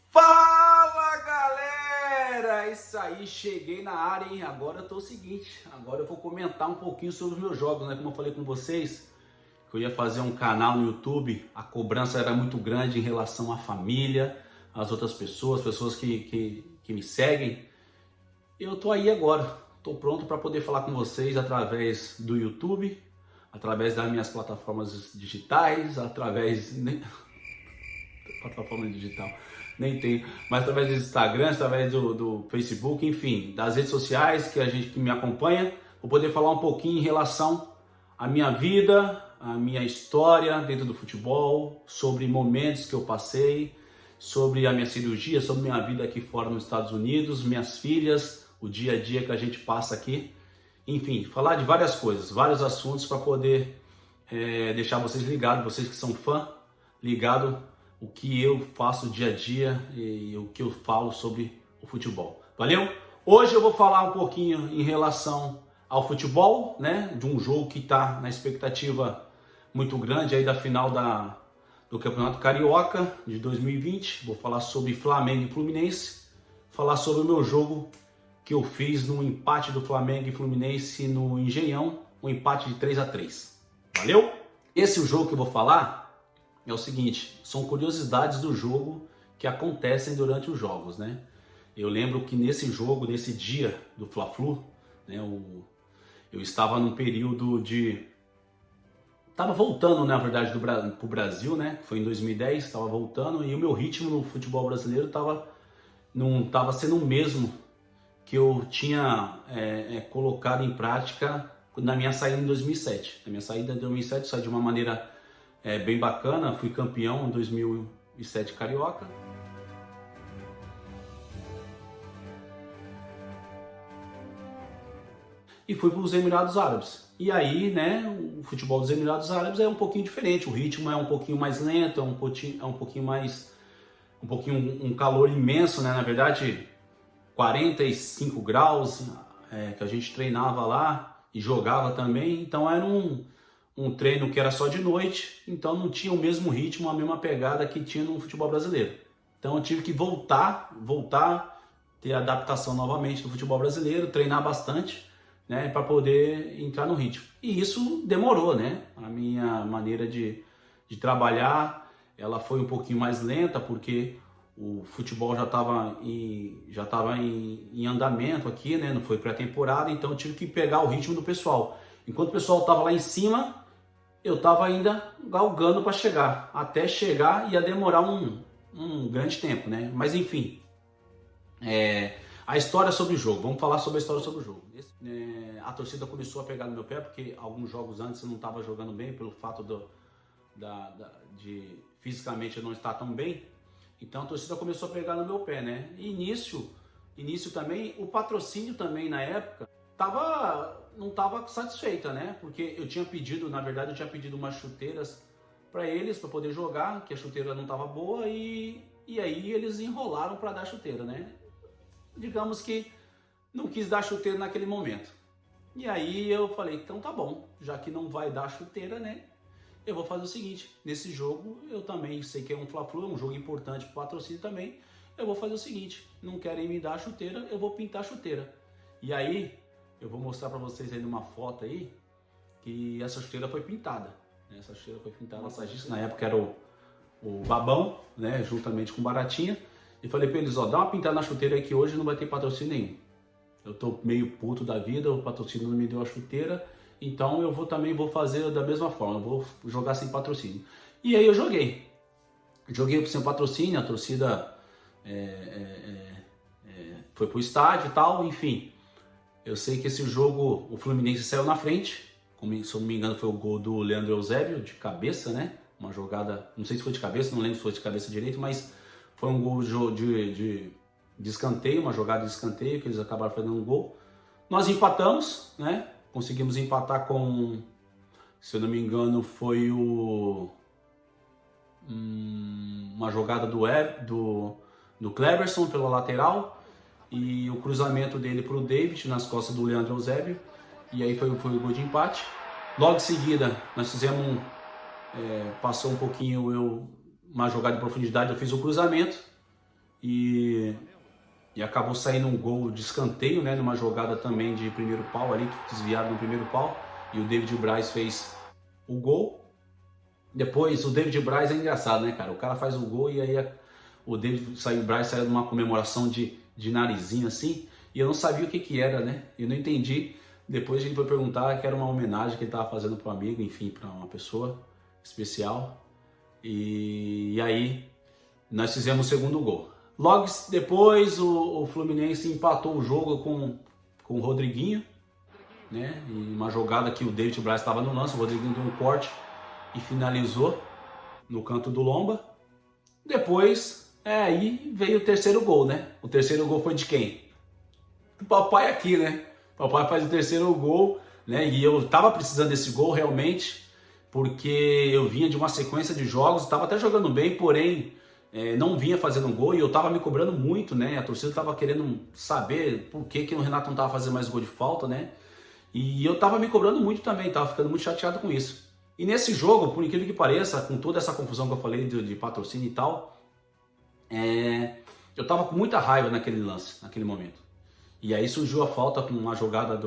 Fala galera, é isso aí, cheguei na área, hein? Agora eu tô o seguinte, agora eu vou comentar um pouquinho sobre os meus jogos, né? Como eu falei com vocês, que eu ia fazer um canal no YouTube, a cobrança era muito grande em relação à família, às outras pessoas que me seguem. Eu tô aí agora, tô pronto para poder falar com vocês através do YouTube, através das minhas plataformas digitais, plataforma digital, nem tem, mas através do Instagram, através do Facebook, enfim, das redes sociais que me acompanha, vou poder falar um pouquinho em relação à minha vida, à minha história dentro do futebol, sobre momentos que eu passei, sobre a minha cirurgia, sobre minha vida aqui fora nos Estados Unidos, minhas filhas, o dia a dia que a gente passa aqui, enfim, falar de várias coisas, vários assuntos para poder deixar vocês ligados, vocês que são fã, ligado o que eu faço dia a dia e o que eu falo sobre o futebol. Valeu? Hoje eu vou falar um pouquinho em relação ao futebol, né? De um jogo que está na expectativa muito grande aí da final do Campeonato Carioca de 2020. Vou falar sobre Flamengo e Fluminense, falar sobre o meu jogo que eu fiz no empate do Flamengo e Fluminense no Engenhão, um empate de 3-3. Valeu? Esse é o jogo que eu vou falar. É o seguinte, são curiosidades do jogo que acontecem durante os jogos, né? Eu lembro que nesse jogo, nesse dia do Fla-Flu, né, eu estava num período Estava voltando, na verdade, para o Brasil, né? Foi em 2010, estava voltando e o meu ritmo no futebol brasileiro não estava sendo o mesmo que eu tinha colocado em prática na minha saída em 2007. Na minha saída em 2007, eu saí de uma maneira bem bacana, fui campeão em 2007 Carioca. E fui para os Emirados Árabes. E aí, né, o futebol dos Emirados Árabes é um pouquinho diferente, o ritmo é um pouquinho mais lento, um calor imenso, né, na verdade, 45 graus, que a gente treinava lá e jogava também, então era um treino que era só de noite, então não tinha o mesmo ritmo, a mesma pegada que tinha no futebol brasileiro. Então eu tive que voltar, ter adaptação novamente no futebol brasileiro, treinar bastante, né, para poder entrar no ritmo. E isso demorou, né? A minha maneira de trabalhar, ela foi um pouquinho mais lenta, porque o futebol já estava em andamento aqui, né? Não foi pré-temporada, então eu tive que pegar o ritmo do pessoal. Enquanto o pessoal estava lá em cima, eu estava ainda galgando para chegar. Até chegar ia demorar um grande tempo, né? Mas enfim, a história sobre o jogo. Vamos falar sobre a história sobre o jogo. A torcida começou a pegar no meu pé, porque alguns jogos antes eu não estava jogando bem, pelo fato de fisicamente eu não estar tão bem. Então a torcida começou a pegar no meu pé, né? E início também, o patrocínio também na época não estava satisfeita, né? Porque eu tinha pedido, na verdade, umas chuteiras para eles, para poder jogar, que a chuteira não estava boa e aí eles enrolaram para dar chuteira, né? Digamos que não quis dar chuteira naquele momento. E aí eu falei, então tá bom, já que não vai dar chuteira, né? Eu vou fazer o seguinte, nesse jogo eu também sei que é um Fla-Flu, é um jogo importante para o patrocínio também, eu vou fazer o seguinte, não querem me dar a chuteira, eu vou pintar a chuteira. E aí, eu vou mostrar para vocês aí numa foto aí, que essa chuteira foi pintada. Essa chuteira foi pintada, massagista, na época era o Babão, né, juntamente com o Baratinha, e falei para eles, ó, dá uma pintada na chuteira aí que hoje não vai ter patrocínio nenhum. Eu tô meio puto da vida, o patrocínio não me deu a chuteira, então eu também vou fazer da mesma forma, eu vou jogar sem patrocínio. E aí eu joguei sem patrocínio, a torcida foi pro estádio e tal, enfim. Eu sei que esse jogo o Fluminense saiu na frente, se eu não me engano foi o gol do Leandro Eusébio, de cabeça, né? Uma jogada, não sei se foi de cabeça, não lembro se foi de cabeça direito, mas foi um gol de escanteio, uma jogada de escanteio, que eles acabaram fazendo um gol. Nós empatamos, né? Conseguimos empatar com, se eu não me engano, foi uma jogada do Cleberson pela lateral e o cruzamento dele para o David nas costas do Leandro Eusébio. E aí foi o gol de empate. Logo em seguida, nós fizemos passou um pouquinho uma jogada de profundidade, eu fiz um cruzamento e acabou saindo um gol de escanteio, né, numa jogada também de primeiro pau ali, que desviaram no primeiro pau, e o David Braz fez o gol. Depois, o David Braz é engraçado, né, cara? O cara faz o gol e aí o Braz saiu numa comemoração de narizinho assim, e eu não sabia o que era, né? Eu não entendi. Depois a gente foi perguntar que era uma homenagem que ele estava fazendo para um amigo, enfim, para uma pessoa especial. E aí nós fizemos o segundo gol. Logo depois o Fluminense empatou o jogo com o Rodriguinho, né? E uma jogada que o David Braz estava no lance, o Rodriguinho deu um corte e finalizou no canto do lomba. Depois, aí veio o terceiro gol, né? O terceiro gol foi de quem? Do papai aqui, né? O papai faz o terceiro gol, né? E eu tava precisando desse gol realmente, porque eu vinha de uma sequência de jogos, estava até jogando bem, porém não vinha fazendo gol e eu tava me cobrando muito, né? A torcida tava querendo saber por que o Renato não tava fazendo mais gol de falta, né? E eu tava me cobrando muito também, tava ficando muito chateado com isso. E nesse jogo, por incrível que pareça, com toda essa confusão que eu falei de patrocínio e tal, eu tava com muita raiva naquele lance, naquele momento. E aí surgiu a falta com uma jogada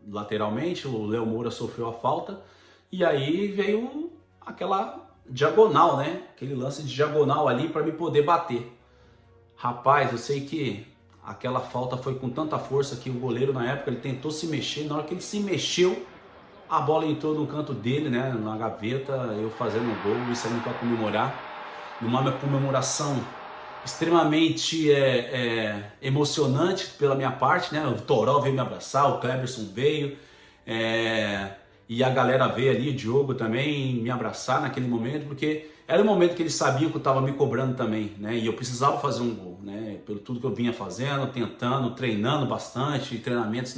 lateralmente, o Léo Moura sofreu a falta, e aí veio aquela diagonal, né? Aquele lance de diagonal ali para me poder bater. Rapaz, eu sei que aquela falta foi com tanta força que o goleiro na época ele tentou se mexer, na hora que ele se mexeu, a bola entrou no canto dele, né? Na gaveta, eu fazendo o gol e saindo para comemorar. Numa comemoração extremamente emocionante pela minha parte, né? O Toró veio me abraçar, o Cleberson veio, e a galera veio ali, o Diogo também me abraçar naquele momento, porque era um momento que eles sabiam que eu estava me cobrando também, né? E eu precisava fazer um gol, né? Pelo tudo que eu vinha fazendo, tentando, treinando bastante, treinamentos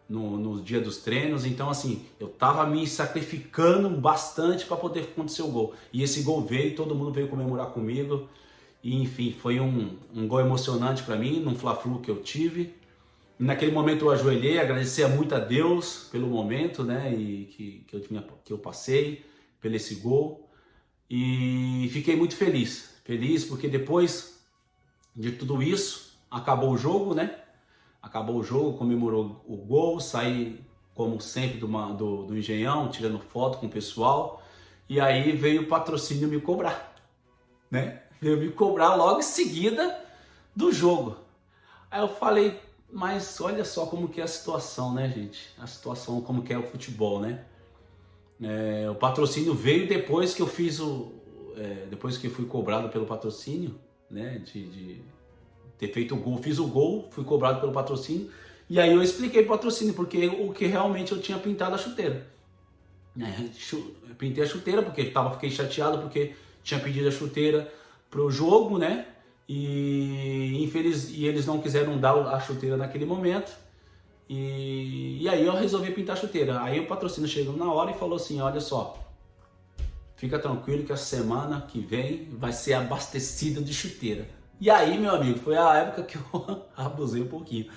no dia dos treinos. Então assim, eu tava me sacrificando bastante para poder acontecer o gol. E esse gol veio, todo mundo veio comemorar comigo. E enfim, foi um gol emocionante para mim, num Fla-Flu que eu tive. E naquele momento eu ajoelhei, agradecia muito a Deus pelo momento, né, e que eu passei, pelo esse gol. E fiquei muito feliz porque depois de tudo isso, acabou o jogo, né? Acabou o jogo, comemorou o gol, saí como sempre do Engenhão, tirando foto com o pessoal. E aí veio o patrocínio me cobrar, né? Veio me cobrar logo em seguida do jogo. Aí eu falei, mas olha só como que é a situação, né, gente? A situação, como que é o futebol, né? O patrocínio veio depois que eu fiz depois que eu fui cobrado pelo patrocínio, né? De ter feito o gol, fiz o gol, fui cobrado pelo patrocínio. E aí eu expliquei pro patrocínio, porque o que realmente eu tinha pintado a chuteira. Eu pintei a chuteira porque fiquei chateado porque tinha pedido a chuteira pro jogo, né? E eles não quiseram dar a chuteira naquele momento. E aí eu resolvi pintar a chuteira. Aí o patrocínio chegou na hora e falou assim, olha só, fica tranquilo que a semana que vem vai ser abastecida de chuteira. E aí, meu amigo, foi a época que eu abusei um pouquinho.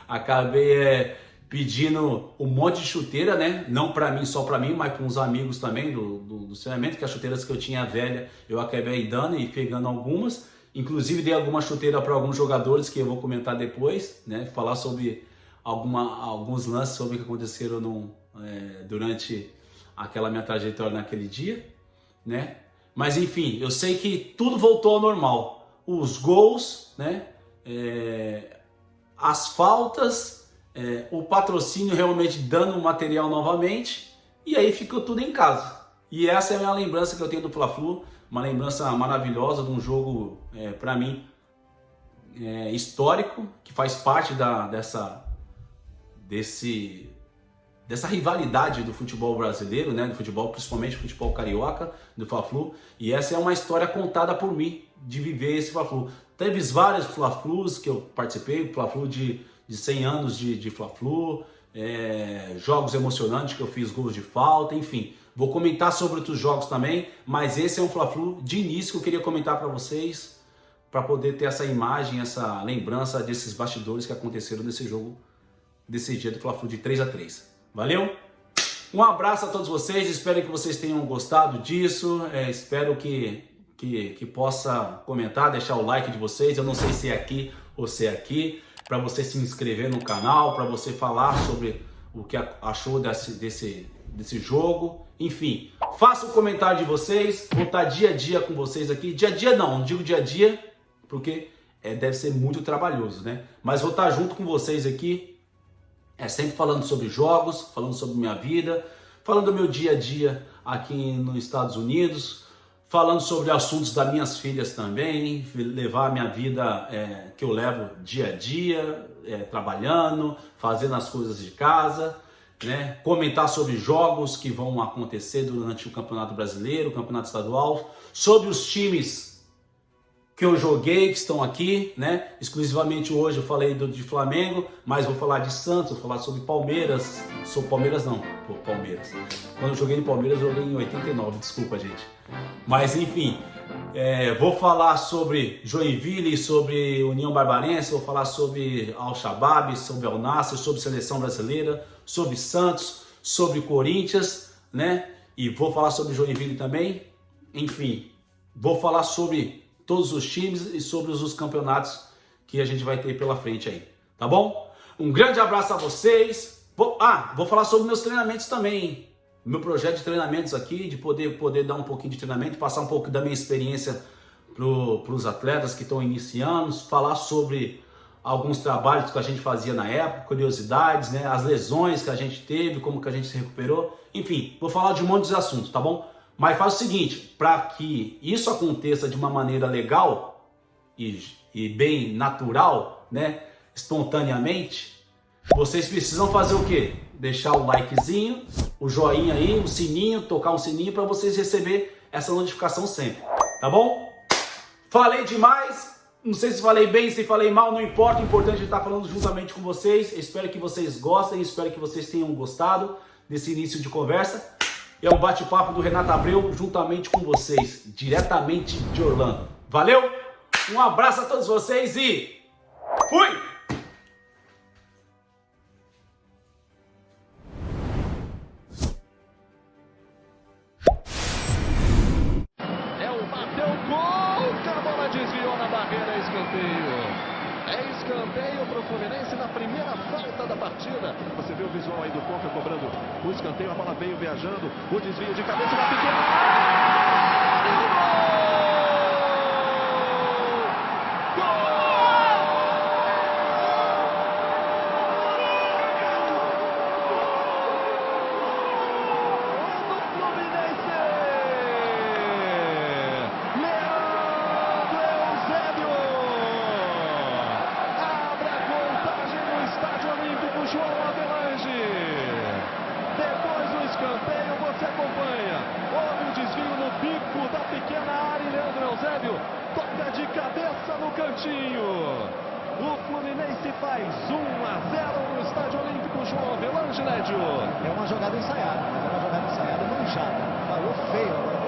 Acabei pedindo um monte de chuteira, né? Não para mim, só para mim, mas para uns amigos também do treinamento, que as chuteiras que eu tinha velha, eu acabei dando e pegando algumas. Inclusive dei alguma chuteira para alguns jogadores que eu vou comentar depois, né? Falar sobre alguns lances sobre o que aconteceram durante aquela minha trajetória naquele dia, né? Mas enfim, eu sei que tudo voltou ao normal. Os gols, né? As faltas, o patrocínio realmente dando o material novamente, e aí ficou tudo em casa. E essa é a minha lembrança que eu tenho do Fla-Flu, uma lembrança maravilhosa de um jogo, para mim, histórico, que faz parte dessa rivalidade do futebol brasileiro, né? Do futebol, principalmente do futebol carioca, do Fla-Flu. E essa é uma história contada por mim, de viver esse Fla-Flu. Teve vários Fla-Flus que eu participei, Fla-Flu de 100 anos de Fla-Flu, jogos emocionantes que eu fiz gols de falta, enfim. Vou comentar sobre outros jogos também, mas esse é um Fla-Flu de início que eu queria comentar para vocês, para poder ter essa imagem, essa lembrança desses bastidores que aconteceram nesse jogo, desse dia do Fla-Flu de 3-3. Valeu? Um abraço a todos vocês, espero que vocês tenham gostado disso, espero que possa comentar, deixar o like de vocês, eu não sei se é aqui ou se é aqui, para você se inscrever no canal, para você falar sobre o que achou desse jogo, enfim, faça o comentário de vocês, vou estar dia a dia com vocês aqui, dia a dia não digo dia a dia, porque deve ser muito trabalhoso, né? Mas vou estar junto com vocês aqui, sempre falando sobre jogos, falando sobre minha vida, falando do meu dia a dia aqui nos Estados Unidos, falando sobre assuntos das minhas filhas também, levar a minha vida que eu levo dia a dia, trabalhando, fazendo as coisas de casa, né? Comentar sobre jogos que vão acontecer durante o Campeonato Brasileiro, o Campeonato Estadual, sobre os times que eu joguei, que estão aqui, né? Exclusivamente hoje eu falei de Flamengo, mas vou falar de Santos, vou falar sobre Palmeiras. Palmeiras. Quando eu joguei em Palmeiras, eu joguei em 89, desculpa, gente. Mas enfim, vou falar sobre Joinville, sobre União Barbarense, vou falar sobre Al-Shabaab, sobre Al-Nassr, sobre Seleção Brasileira, sobre Santos, sobre Corinthians, né? E vou falar sobre Joinville também. Enfim, vou falar sobre todos os times e sobre os campeonatos que a gente vai ter pela frente aí, tá bom? Um grande abraço a vocês. Vou falar sobre meus treinamentos também, hein? Meu projeto de treinamentos aqui, de poder dar um pouquinho de treinamento, passar um pouco da minha experiência para os atletas que estão iniciando, falar sobre alguns trabalhos que a gente fazia na época, curiosidades, né? As lesões que a gente teve, como que a gente se recuperou, enfim, vou falar de um monte de assuntos, tá bom? Mas faz o seguinte, para que isso aconteça de uma maneira legal e bem natural, né, espontaneamente, vocês precisam fazer o quê? Deixar o likezinho, o joinha aí, o sininho, tocar um sininho para vocês receberem essa notificação sempre, tá bom? Falei demais, não sei se falei bem, se falei mal, não importa, o importante é estar falando juntamente com vocês. Eu espero que vocês gostem, espero que vocês tenham gostado desse início de conversa. É um bate-papo do Renato Abreu juntamente com vocês, diretamente de Orlando. Valeu? Um abraço a todos vocês e fui! Bateu gol, que a bola desviou na barreira, escanteio. Escanteio para o Fluminense na primeira falta da partida. Você vê o visual aí do Conca cobrando o escanteio, a bola veio viajando, o desvio de cabeça na pequena área. Você acompanha, houve um desvio no bico da pequena área, Leandro Eusébio toca de cabeça no cantinho. O Fluminense faz 1-0 no Estádio Olímpico João Avelange, Lédio. É uma jogada ensaiada, mas é uma jogada ensaiada manjada. Falou feio agora.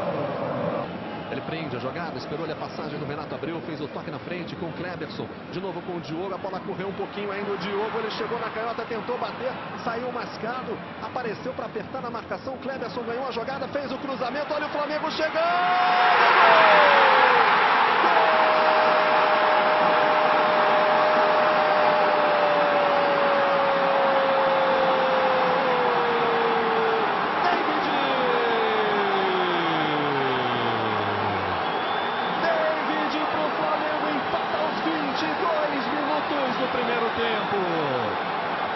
Ele prende a jogada, esperou a passagem do Renato Abreu, fez o toque na frente com o Kleberson, de novo com o Diogo, a bola correu um pouquinho ainda, o Diogo, ele chegou na canhota, tentou bater, saiu mascado, apareceu para apertar na marcação, Kleberson ganhou a jogada, fez o cruzamento, olha o Flamengo chegando! Primeiro tempo,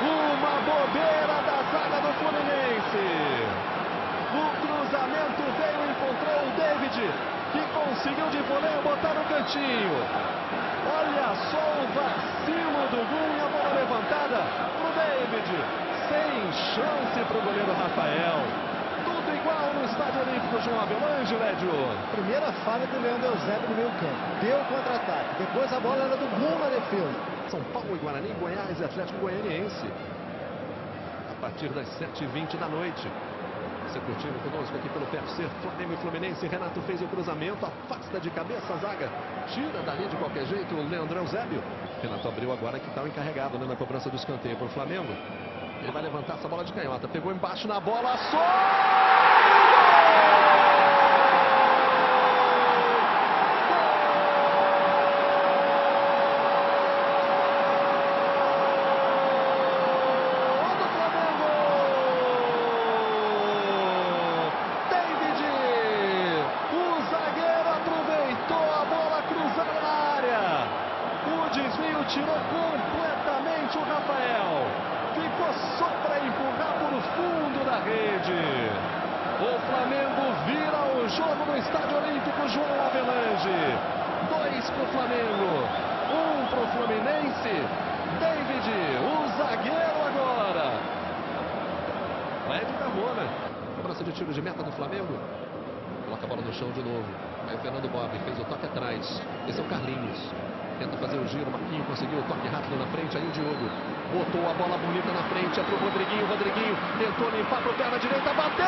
uma bobeira da zaga do Fluminense. O cruzamento veio e encontrou o David, que conseguiu de voleio botar no cantinho. Olha só o vacilo do Gum e a bola levantada pro David, sem chance pro goleiro Rafael. Tudo igual no Estádio Olímpico João Avelange, Lédio. Primeira falha do Leandro Eusébio no meio campo, deu contra-ataque, depois a bola era do Gum na defesa. São Paulo e Guarani, Goiás e Atlético Goianiense. A partir das 7h20 da noite. Você curtindo conosco aqui pelo PFC, Flamengo e Fluminense. Renato fez o cruzamento, afasta de cabeça a zaga. Tira dali de qualquer jeito o Leandro Eusébio. Renato abriu agora que está o encarregado, né, na cobrança do escanteio para o Flamengo. Ele vai levantar essa bola de canhota. Pegou embaixo na bola. Só! Tirou completamente o Rafael. Ficou só para empurrar para o fundo da rede. O Flamengo vira o jogo no Estádio Olímpico João Avelange. 2 para o Flamengo, 1 para o Fluminense. David, o zagueiro agora. Led da Rona. Cobrança de tiro de meta do Flamengo. Coloca a bola no chão de novo. Aí o Fernando Bob fez o toque atrás. Esse é o Carlinhos. Tenta fazer o giro, Marquinho conseguiu o toque rápido na frente, aí o Diogo botou a bola bonita na frente, é pro Rodriguinho, Rodriguinho tentou limpar pro pé na direita, bateu,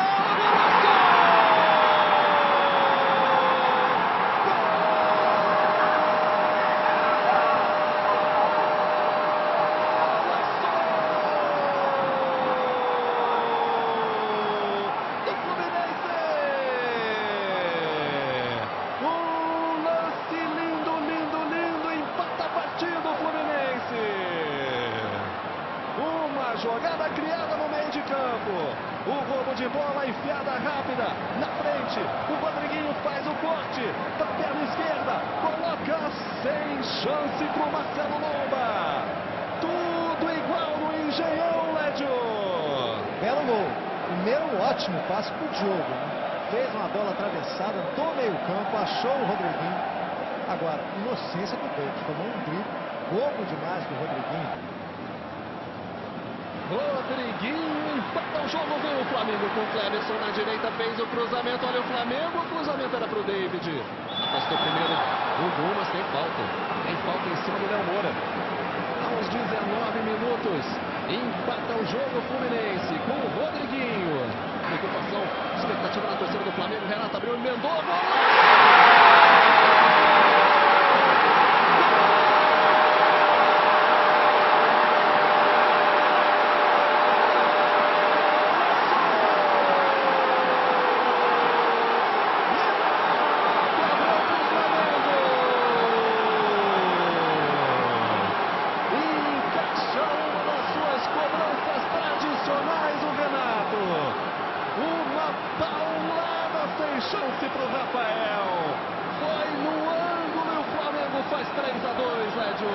jogada criada no meio de campo. O roubo de bola enfiada rápida na frente. O Rodriguinho faz o corte da perna esquerda. Coloca sem chance para o Marcelo Lomba. Tudo igual no Engenhão, Lédio. Belo gol. Primeiro ótimo passe para o Diogo. Fez uma bola atravessada do meio campo. Achou o Rodriguinho. Agora, inocência do David. Tomou um drible. Bobo demais do Rodriguinho. Rodriguinho empata o jogo, vem o Flamengo com o Cleberson na direita, fez o cruzamento, olha o Flamengo, o cruzamento era pro David. Afastou primeiro o gol, mas tem falta em cima do Léo Moura. Aos 19 minutos, empata o jogo Fluminense com o Rodriguinho. Preocupação, expectativa na torcida do Flamengo, Renato abriu, emendou, gol! Chance para o Rafael. Foi no ângulo e o Flamengo faz 3-2, Lédio.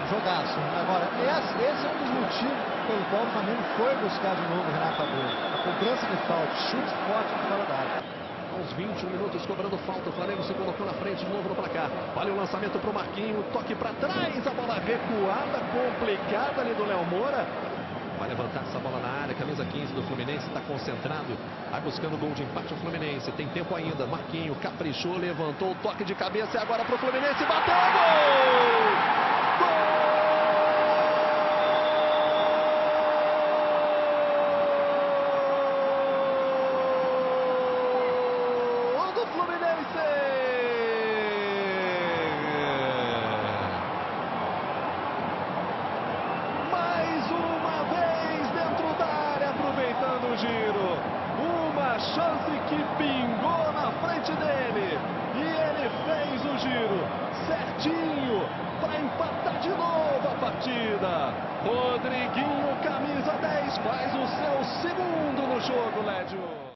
Jogaço. Agora, esse é um dos motivos pelo qual o Flamengo foi buscar de novo o Renato Abreu. A cobrança de falta, chute forte de fora da área. Aos 21 minutos cobrando falta, o Flamengo se colocou na frente de novo no placar. Olha o lançamento para o Marquinho, toque para trás, a bola recuada, complicada ali do Léo Moura. Vai levantar essa bola na área, camisa 15 do Fluminense, está concentrado, vai buscando o gol de empate o Fluminense, tem tempo ainda, Marquinho caprichou, levantou o toque de cabeça e agora para o Fluminense, bateu, gol! Giro, uma chance que pingou na frente dele e ele fez o giro certinho para empatar de novo a partida. Rodriguinho, camisa 10, faz o seu segundo no jogo, Lédio.